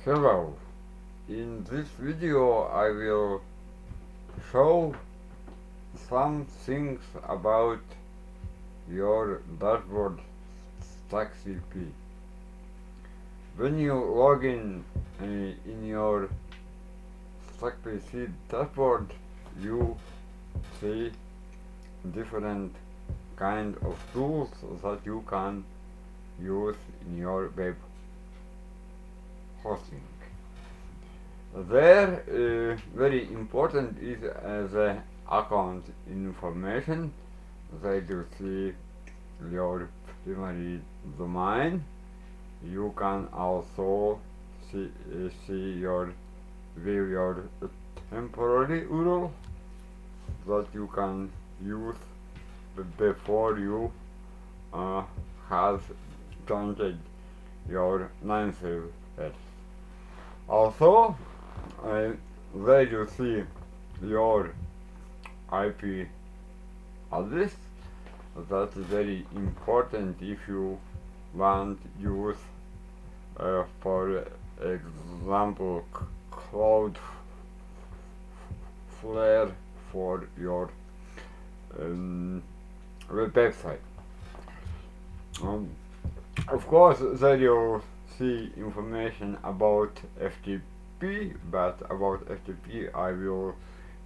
Hello, in this video I will show some things about your dashboard StackCP. When you log in your StackCP dashboard, you see different kind of tools that you can use in your web hosting. There, very important is the account information. There you see your primary domain. You can also see your view your temporary URL that you can use before you have changed your name server. Also, there you see your IP address. That's very important if you want to use, for example, Cloudflare for your website. Of course, there you see information about FTP, but about FTP I will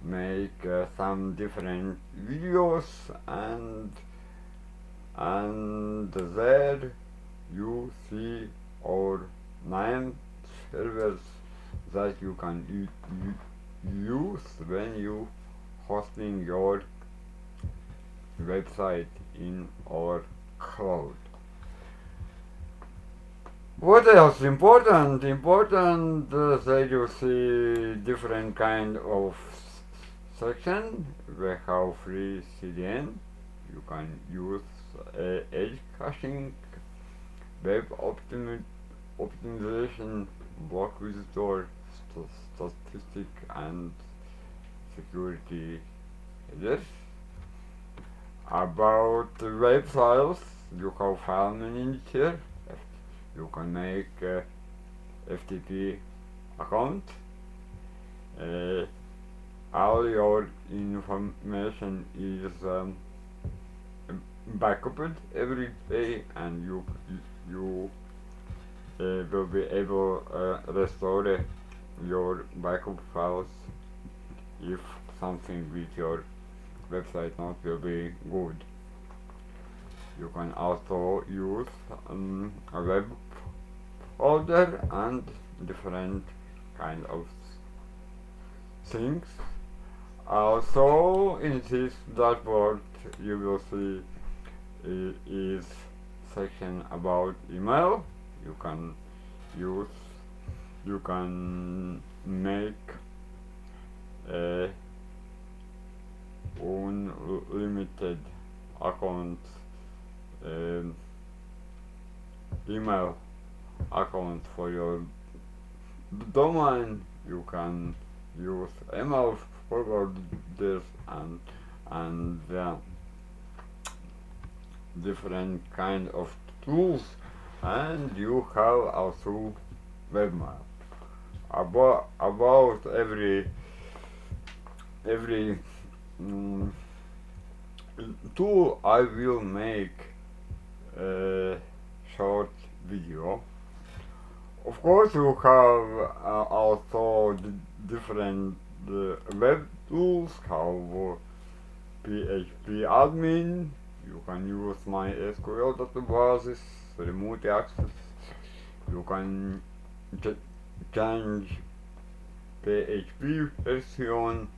make some different videos, and there you see our 9 servers that you can use when you hosting your website in our cloud. What else important? That you see different kind of section. We have free CDN. You can use edge caching, web optimization, block visitor, statistic, and security headers. About web files, you have file manager. You can make FTP account. All your information is backuped every day, and you will be able restore your backup files if something with your website not will be good. You can also use a web folder and different kind of things. Also, in this dashboard you will see is section about email. You can make a unlimited account, email account for your domain. You can use email forwarders and different kind of tools, and you have also webmail. About every tool I will make a short video. Of course, you have also different web tools, have PHP admin. You can use MySQL databases, remote access. You can change PHP version.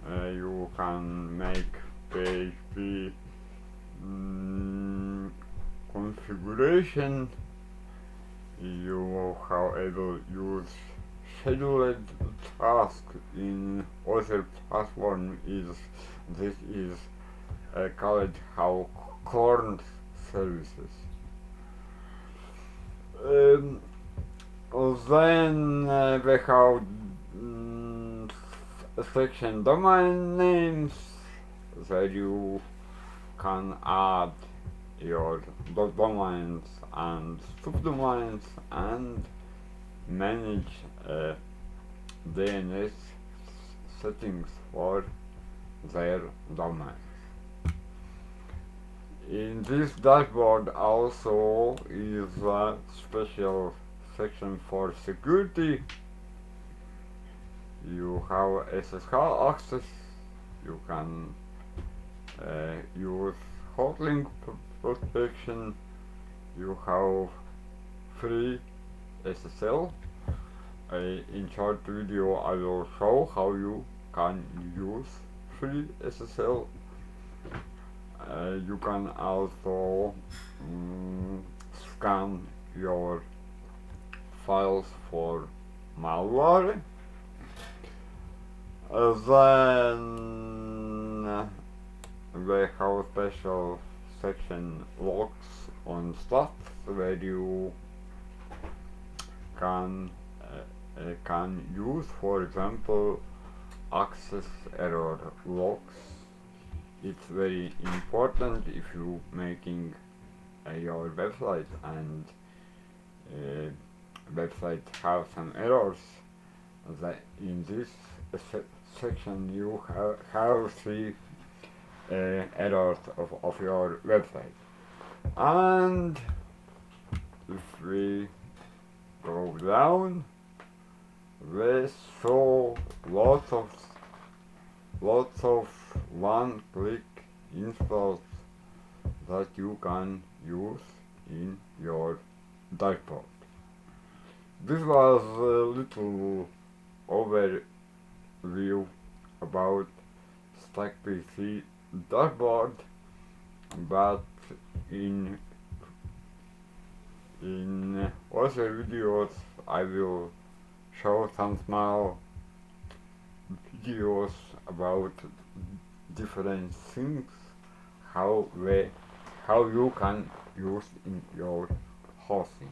You can make PHP configuration. You will, however, use scheduled task in other platform. This is called how corn services. Then we have section domain names. There you can add your domains and subdomains and manage DNS settings for their domains. In this dashboard also is a special section for security. You have SSH access, you can use hotlink protection, you have free SSL. In short video I will show how you can use free SSL. You can also scan your files for malware. Then we have a special section logs on stuff where you can use, for example, access error logs. It's very important if you making your website and website have some errors. That in this section you have three errors of your website. And if we go down, we saw lots of one-click installs that you can use in your dashboard. This was a little overview about StackCP dashboard, but in other videos I will show some small videos about different things how you can use in your hosting.